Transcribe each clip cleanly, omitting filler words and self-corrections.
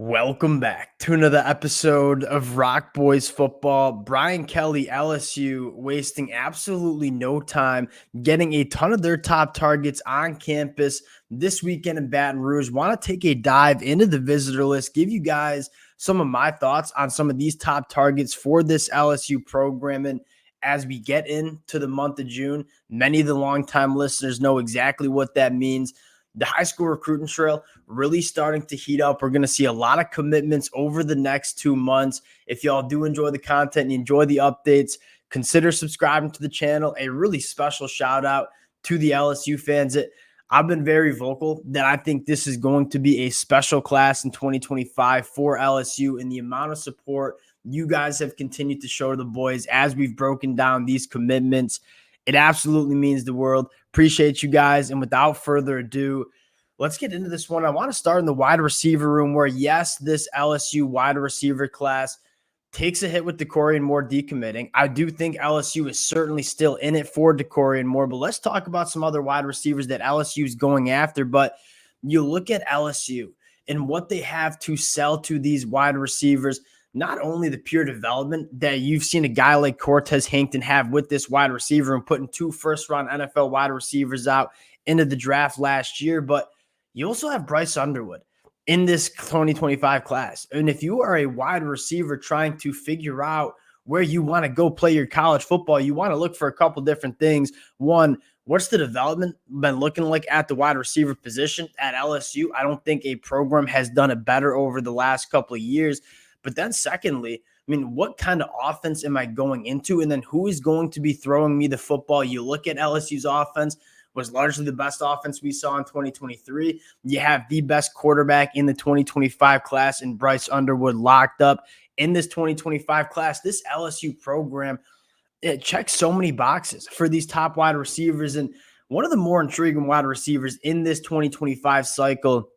Welcome back to another episode of Rock Boys Football. Brian Kelly, LSU, wasting absolutely no time, getting a ton of their top targets on campus this weekend in Baton Rouge. Want to take a dive into the visitor list, give you guys some of my thoughts on some of these top targets for this LSU program. And as we get into the month of June, many of the longtime listeners know exactly what that means. The high school recruiting trail really starting to heat up. We're going to see a lot of commitments over the next 2 months. If y'all do enjoy the content and you enjoy the updates, consider subscribing to the channel. A really special shout out to the LSU fans. I've been very vocal that I think this is going to be a special class in 2025 for LSU, and the amount of support you guys have continued to show to the boys as we've broken down these commitments. It absolutely means the world. Appreciate you guys. And without further ado, let's get into this one. I want to start in the wide receiver room where, yes, this LSU wide receiver class takes a hit with Dakorien Moore decommitting. I do think LSU is certainly still in it for Dakorien Moore, but let's talk about some other wide receivers that LSU is going after. But you look at LSU and what they have to sell to these wide receivers, not only the pure development that you've seen a guy like Cortez Hankton have with this wide receiver and putting 2 first-round NFL wide receivers out into the draft last year, but you also have Bryce Underwood in this 2025 class. And if you are a wide receiver trying to figure out where you want to go play your college football, you want to look for a couple different things. One, what's the development been looking like at the wide receiver position at LSU? I don't think a program has done it better over the last couple of years. But then secondly, I mean, what kind of offense am I going into? And then who is going to be throwing me the football? You look at LSU's offense, was largely the best offense we saw in 2023. You have the best quarterback in the 2025 class in Bryce Underwood locked up in this 2025 class. This LSU program, it checks so many boxes for these top wide receivers. And one of the more intriguing wide receivers in this 2025 cycle,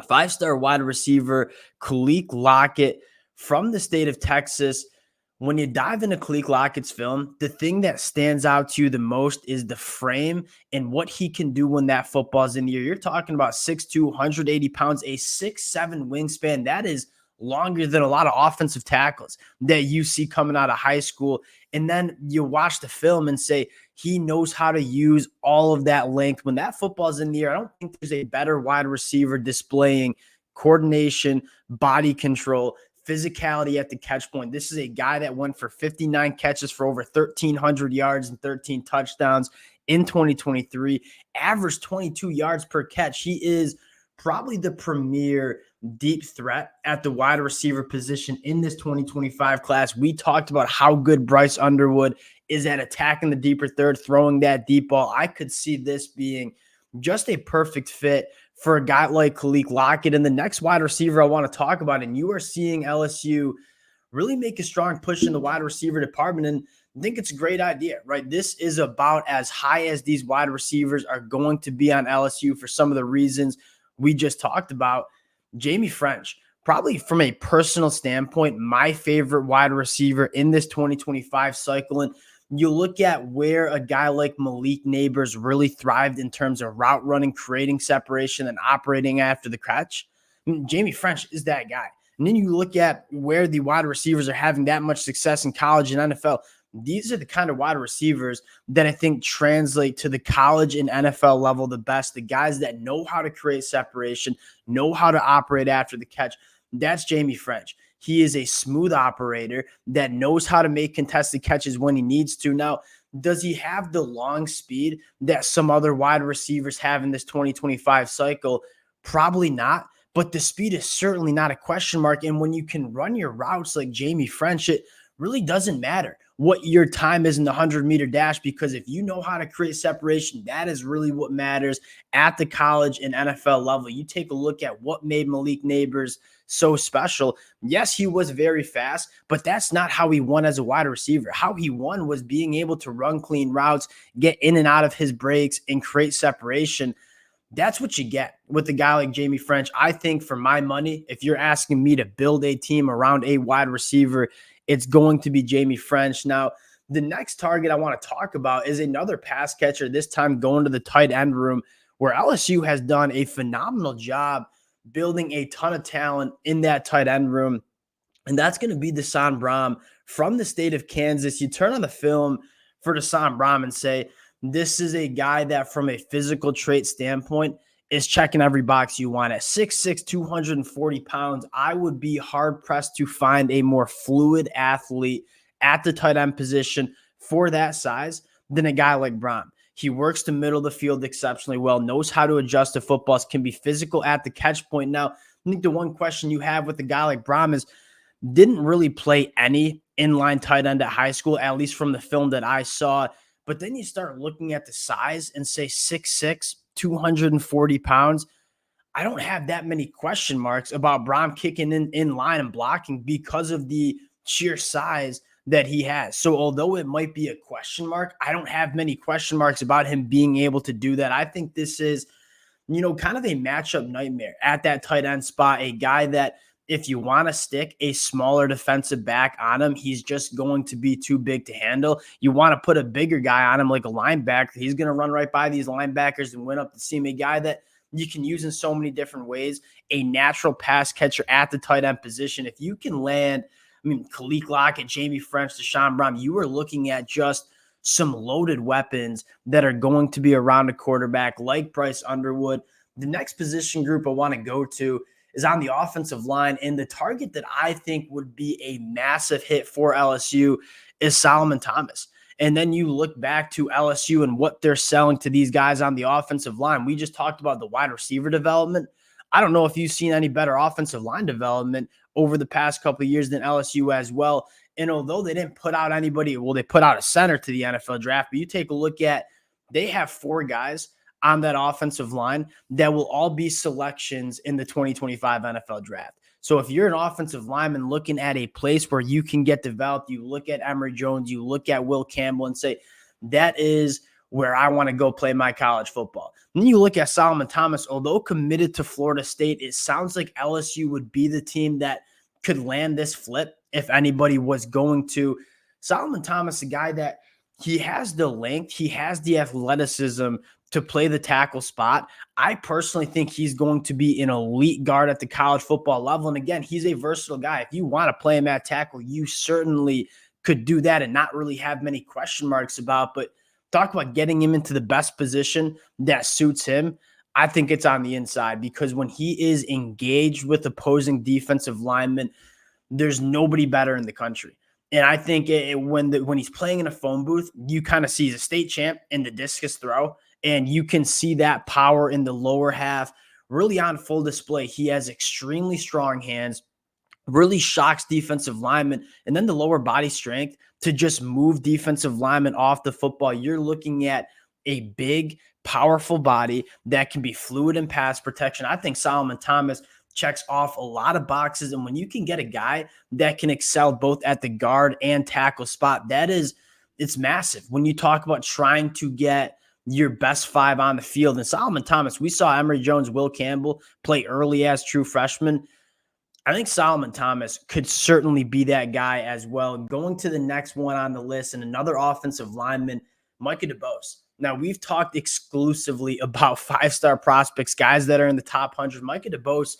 5-star wide receiver, Khalil Lockett, from the state of Texas. When you dive into Khalil Lockett's film, the thing that stands out to you the most is the frame and what he can do when that football's in the air. You're talking about 6'2", 180 pounds, a 6'7" wingspan. That is longer than a lot of offensive tackles that you see coming out of high school. And then you watch the film and say, he knows how to use all of that length. When that football's in the air, I don't think there's a better wide receiver displaying coordination, body control, physicality at the catch point. This is a guy that went for 59 catches for over 1,300 yards and 13 touchdowns in 2023, averaged 22 yards per catch. He is probably the premier deep threat at the wide receiver position in this 2025 class. We talked about how good Bryce Underwood is at attacking the deeper third, throwing that deep ball. I could see this being just a perfect fit for a guy like Khalil Lockett. And the next wide receiver I want to talk about, and you are seeing LSU really make a strong push in the wide receiver department, and I think it's a great idea, right? This is about as high as these wide receivers are going to be on LSU for some of the reasons we just talked about. Jamie French, probably from a personal standpoint, my favorite wide receiver in this 2025 cycle. And you look at where a guy like Malik Neighbors really thrived in terms of route running, creating separation, and operating after the catch. I mean, Jamie French is that guy. And then you look at where the wide receivers are having that much success in college and NFL. These are the kind of wide receivers that I think translate to the college and NFL level the best. The guys that know how to create separation, know how to operate after the catch. That's Jamie French. He is a smooth operator that knows how to make contested catches when he needs to. Now, does he have the long speed that some other wide receivers have in this 2025 cycle? Probably not, but the speed is certainly not a question mark. And when you can run your routes like Jamie French, it really doesn't matter what your time is in the 100-meter dash, because if you know how to create separation, that is really what matters at the college and NFL level. You take a look at what made Malik Neighbors so special. Yes, he was very fast, but that's not how he won as a wide receiver. How he won was being able to run clean routes, get in and out of his breaks, and create separation. That's what you get with a guy like Jamie French. I think for my money, if you're asking me to build a team around a wide receiver, it's going to be Jamie French. Now, the next target I want to talk about is another pass catcher, this time going to the tight end room, where LSU has done a phenomenal job building a ton of talent in that tight end room. And that's going to be Danan Braam from the state of Kansas. You turn on the film for Danan Braam and say, this is a guy that from a physical trait standpoint is checking every box you want. At 6'6", 240 pounds, I would be hard-pressed to find a more fluid athlete at the tight end position for that size than a guy like Braam. He works the middle of the field exceptionally well, knows how to adjust to footballs, can be physical at the catch point. Now, I think the one question you have with a guy like Braam is, didn't really play any inline tight end at high school, at least from the film that I saw. But then you start looking at the size and say 6'6", 240 pounds. I don't have that many question marks about Braam kicking in line and blocking because of the sheer size that he has. So although it might be a question mark, I don't have many question marks about him being able to do that. I think this is, kind of a matchup nightmare at that tight end spot. A guy that, if you want to stick a smaller defensive back on him, he's just going to be too big to handle. You want to put a bigger guy on him like a linebacker, he's going to run right by these linebackers and win up the seam. A guy that you can use in so many different ways, a natural pass catcher at the tight end position. If you can land, Khalil Lockett, Jamie French, Danan Braam, you are looking at just some loaded weapons that are going to be around a quarterback like Bryce Underwood. The next position group I want to go to is on the offensive line, and the target that I think would be a massive hit for LSU is Solomon Thomas. And then you look back to LSU and what they're selling to these guys on the offensive line. We just talked about the wide receiver development. I don't know if you've seen any better offensive line development over the past couple of years than LSU as well. And although they didn't put out anybody, they put out a center to the NFL draft, but you take a look at, they have 4 guys on that offensive line that will all be selections in the 2025 NFL draft. So if you're an offensive lineman looking at a place where you can get developed, you look at Emory Jones, you look at Will Campbell and say, that is where I want to go play my college football. And then you look at Solomon Thomas, although committed to Florida State, it sounds like LSU would be the team that could land this flip if anybody was going to. Solomon Thomas, a guy that he has the length, he has the athleticism to play the tackle spot. I personally think he's going to be an elite guard at the college football level. And again, he's a versatile guy. If you want to play him at tackle, you certainly could do that and not really have many question marks about. But talk about getting him into the best position that suits him. I think it's on the inside, because when he is engaged with opposing defensive linemen, there's nobody better in the country. And I think when he's playing in a phone booth, you kind of see he's a state champ in the discus throw, and you can see that power in the lower half really on full display. He has extremely strong hands, really shocks defensive linemen, and then the lower body strength to just move defensive linemen off the football. You're looking at a big, powerful body that can be fluid in pass protection. I think Solomon Thomas checks off a lot of boxes. And when you can get a guy that can excel both at the guard and tackle spot, it's massive. When you talk about trying to get your best 5 on the field, and Solomon Thomas, we saw Emory Jones, Will Campbell play early as true freshmen. I think Solomon Thomas could certainly be that guy as well. Going to the next one on the list, and another offensive lineman, Micah Deos. Now, we've talked exclusively about 5-star prospects, guys that are in the top 100. Micah Deos,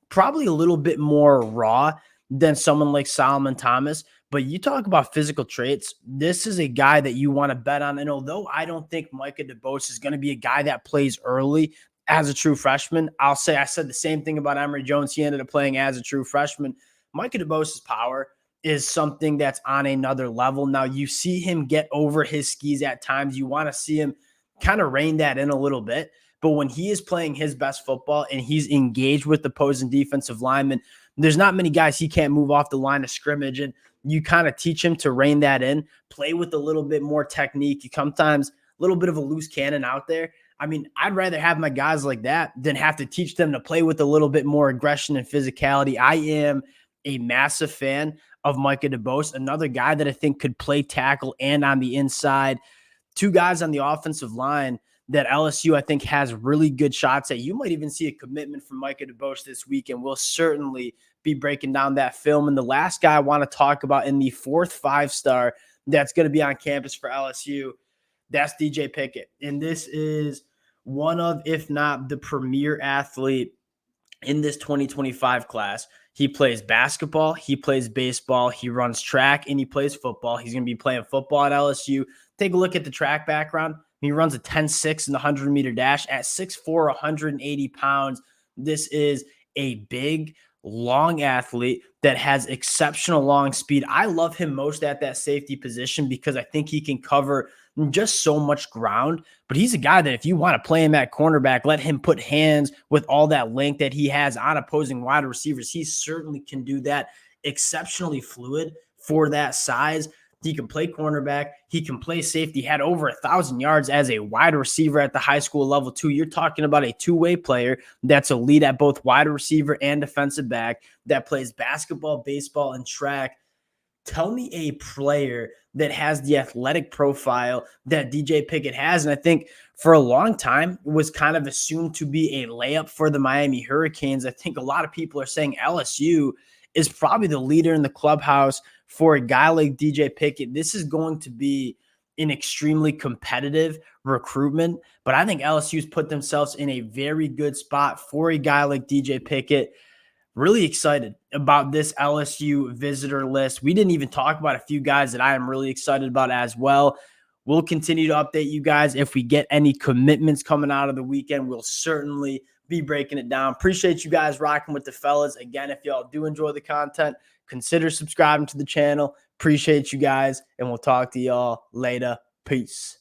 probably a little bit more raw than someone like Solomon Thomas, but you talk about physical traits. This is a guy that you want to bet on. And although I don't think Micah Deos is going to be a guy that plays early as a true freshman, I'll say I said the same thing about Emory Jones. He ended up playing as a true freshman. Micah Deos's power is something that's on another level. Now, you see him get over his skis at times. You want to see him kind of rein that in a little bit. But when he is playing his best football and he's engaged with opposing defensive linemen, there's not many guys he can't move off the line of scrimmage. And you kind of teach him to rein that in, play with a little bit more technique. You sometimes a little bit of a loose cannon out there. I'd rather have my guys like that than have to teach them to play with a little bit more aggression and physicality. I am a massive fan of Micah Deos, another guy that I think could play tackle and on the inside. 2 guys on the offensive line that LSU, I think, has really good shots at. You might even see a commitment from Micah Deos this week, and we'll certainly be breaking down that film. And the last guy I want to talk about in the 4th 5-star that's going to be on campus for LSU, that's DJ Pickett. And this is one of, if not the premier athlete in this 2025 class. He plays basketball, he plays baseball, he runs track, and he plays football. He's going to be playing football at LSU. Take a look at the track background. He runs a 10.6 in the 100-meter dash at 6'4", 180 pounds. This is a big, long athlete that has exceptional long speed. I love him most at that safety position because I think he can cover just so much ground. But he's a guy that if you want to play him at cornerback, let him put hands with all that length that he has on opposing wide receivers. He certainly can do that. Exceptionally fluid for that size. He can play cornerback. He can play safety. He had over 1,000 yards as a wide receiver at the high school level too. You're talking about a two-way player that's elite at both wide receiver and defensive back, that plays basketball, baseball, and track. Tell me a player that has the athletic profile that DJ Pickett has. And I think for a long time it was kind of assumed to be a layup for the Miami Hurricanes. I think a lot of people are saying LSU is probably the leader in the clubhouse for a guy like DJ Pickett. This is going to be an extremely competitive recruitment, but I think LSU's put themselves in a very good spot for a guy like DJ Pickett. Really excited about this LSU visitor list. We didn't even talk about a few guys that I am really excited about as well. We'll continue to update you guys. If we get any commitments coming out of the weekend, we'll certainly be breaking it down. Appreciate you guys rocking with the fellas. Again, if y'all do enjoy the content, consider subscribing to the channel. Appreciate you guys, and we'll talk to y'all later. Peace.